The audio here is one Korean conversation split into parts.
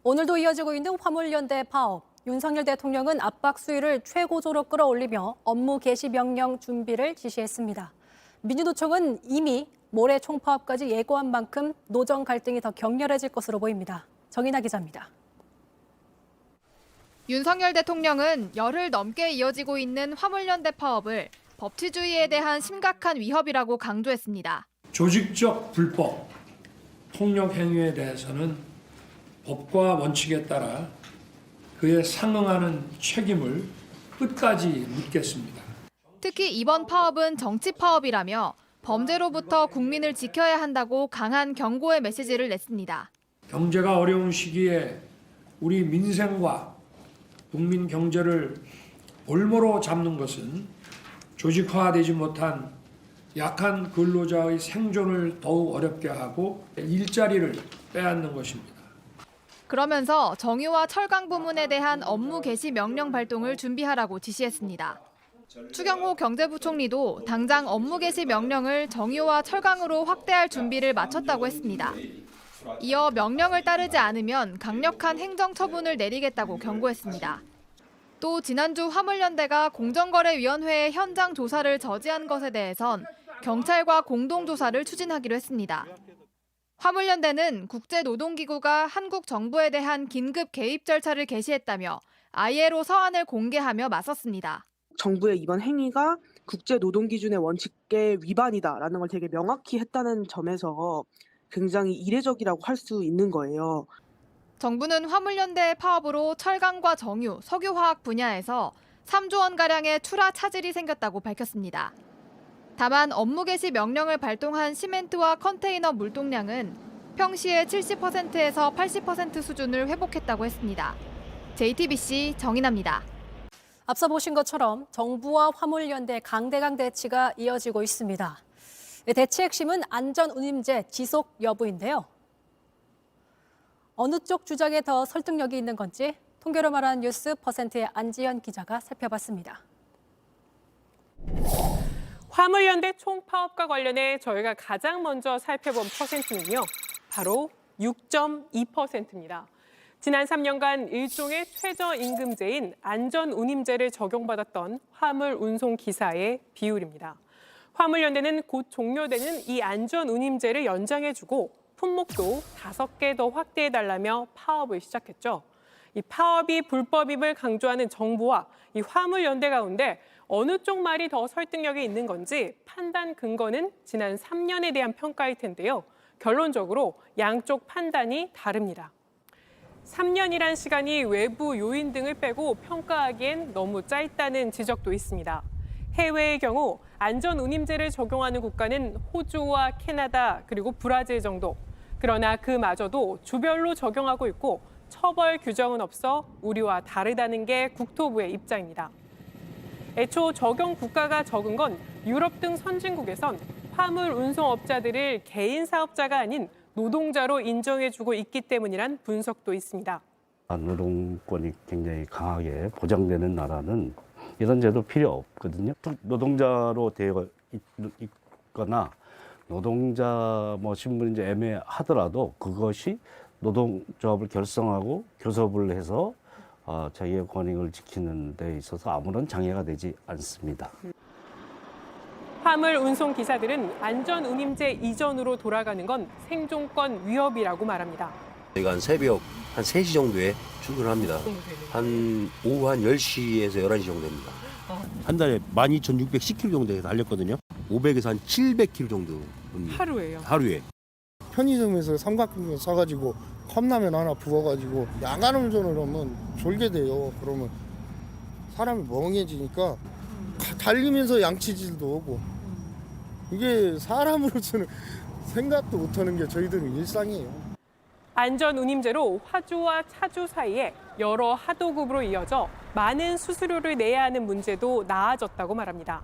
오늘도 이어지고 있는 화물연대 파업. 윤석열 대통령은 압박 수위를 최고조로 끌어올리며 업무 개시 명령 준비를 지시했습니다. 민주노총은 이미 모레 총파업까지 예고한 만큼 노정 갈등이 더 격렬해질 것으로 보입니다. 정인아 기자입니다. 윤석열 대통령은 열흘 넘게 이어지고 있는 화물연대 파업을 법치주의에 대한 심각한 위협이라고 강조했습니다. 조직적 불법, 폭력 행위에 대해서는 법과 원칙에 따라 그에 상응하는 책임을 끝까지 묻겠습니다. 특히 이번 파업은 정치 파업이라며 범죄로부터 국민을 지켜야 한다고 강한 경고의 메시지를 냈습니다. 경제가 어려운 시기에 우리 민생과 국민 경제를 볼모로 잡는 것은 조직화되지 못한 약한 근로자의 생존을 더욱 어렵게 하고 일자리를 빼앗는 것입니다. 그러면서 정유와 철강 부문에 대한 업무 개시 명령 발동을 준비하라고 지시했습니다. 추경호 경제부총리도 당장 업무 개시 명령을 정유와 철강으로 확대할 준비를 마쳤다고 했습니다. 이어 명령을 따르지 않으면 강력한 행정처분을 내리겠다고 경고했습니다. 또 지난주 화물연대가 공정거래위원회의 현장 조사를 저지한 것에 대해선 경찰과 공동조사를 추진하기로 했습니다. 화물연대는 국제노동기구가 한국 정부에 대한 긴급 개입 절차를 개시했다며 ILO 서한을 공개하며 맞섰습니다. 정부의 이번 행위가 국제노동기준의 원칙에 위반이다라는 걸 되게 명확히 했다는 점에서 굉장히 이례적이라고 할 수 있는 거예요. 정부는 화물연대의 파업으로 철강과 정유, 석유화학 분야에서 3조 원가량의 출하 차질이 생겼다고 밝혔습니다. 다만 업무 개시 명령을 발동한 시멘트와 컨테이너 물동량은 평시의 70%에서 80% 수준을 회복했다고 했습니다. JTBC 정인아입니다. 앞서 보신 것처럼 정부와 화물연대 강대강 대치가 이어지고 있습니다. 대치 핵심은 안전운임제 지속 여부인데요. 어느 쪽 주장에 더 설득력이 있는 건지 통계로 말하는 뉴스 퍼센트의 안지연 기자가 살펴봤습니다. 화물연대 총파업과 관련해 저희가 가장 먼저 살펴본 퍼센트는요. 바로 6.2%입니다. 지난 3년간 일종의 최저임금제인 안전운임제를 적용받았던 화물운송기사의 비율입니다. 화물연대는 곧 종료되는 이 안전운임제를 연장해주고 품목도 5개 더 확대해달라며 파업을 시작했죠. 이 파업이 불법임을 강조하는 정부와 이 화물연대 가운데 어느 쪽 말이 더 설득력이 있는 건지 판단 근거는 지난 3년에 대한 평가일 텐데요. 결론적으로 양쪽 판단이 다릅니다. 3년이란 시간이 외부 요인 등을 빼고 평가하기엔 너무 짧다는 지적도 있습니다. 해외의 경우 안전운임제를 적용하는 국가는 호주와 캐나다 그리고 브라질 정도. 그러나 그마저도 주별로 적용하고 있고 처벌 규정은 없어 우리와 다르다는 게 국토부의 입장입니다. 애초 적용 국가가 적은 건 유럽 등 선진국에선 화물 운송업자들을 개인 사업자가 아닌 노동자로 인정해주고 있기 때문이란 분석도 있습니다. 노동권이 굉장히 강하게 보장되는 나라는 이런 제도 필요 없거든요. 노동자로 되어 있거나 노동자 신분이 이제 애매하더라도 그것이 노동조합을 결성하고 교섭을 해서 자기의 권익을 지키는 데 있어서 아무런 장애가 되지 않습니다. 화물 운송 기사들은 안전운임제 이전으로 돌아가는 건 생존권 위협이라고 말합니다. 저희가 한 새벽 한 3시 정도에 출근합니다. 한 오후 한 10시에서 11시 정도입니다. 한 달에 12,610km 정도 달렸거든요. 500에서 한 700km 정도. 하루에요? 하루에. 편의점에서 삼각김밥 사가지고 컵라면 하나 부어가지고 야간 운전을 하면 졸게 돼요. 그러면 사람이 멍해지니까 달리면서 양치질도 오고 이게 사람으로서는 생각도 못하는 게 저희들은 일상이에요. 안전운임제로 화주와 차주 사이에 여러 하도급으로 이어져 많은 수수료를 내야 하는 문제도 나아졌다고 말합니다.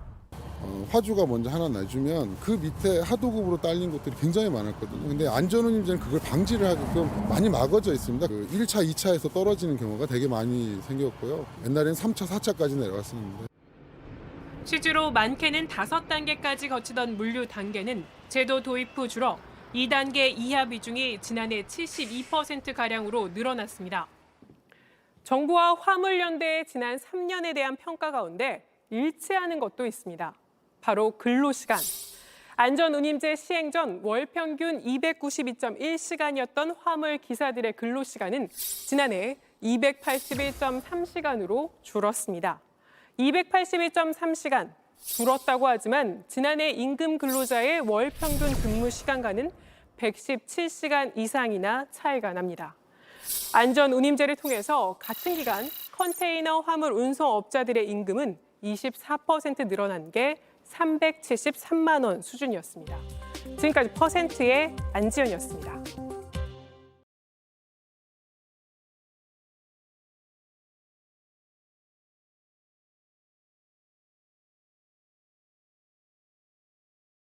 화주가 먼저 하나 내주면 그 밑에 하도급으로 딸린 것들이 굉장히 많았거든요. 근데 안전운임제는 그걸 방지를 하게끔 많이 막아져 있습니다. 1차, 2차에서 떨어지는 경우가 되게 많이 생겼고요. 옛날에는 3차, 4차까지 내려갔었는데. 실제로 많게는 5단계까지 거치던 물류 단계는 제도 도입 후 줄어 2단계 이하 비중이 지난해 72%가량으로 늘어났습니다. 정부와 화물연대의 지난 3년에 대한 평가 가운데 일치하는 것도 있습니다. 바로 근로시간. 안전운임제 시행 전 월 평균 292.1시간이었던 화물 기사들의 근로시간은 지난해 281.3시간으로 줄었습니다. 281.3시간 줄었다고 하지만 지난해 임금 근로자의 월 평균 근무 시간과는 117시간 이상이나 차이가 납니다. 안전운임제를 통해서 같은 기간 컨테이너 화물 운송업자들의 임금은 24% 늘어난 게 373만 원 수준이었습니다. 지금까지 퍼센트의 안지연이었습니다.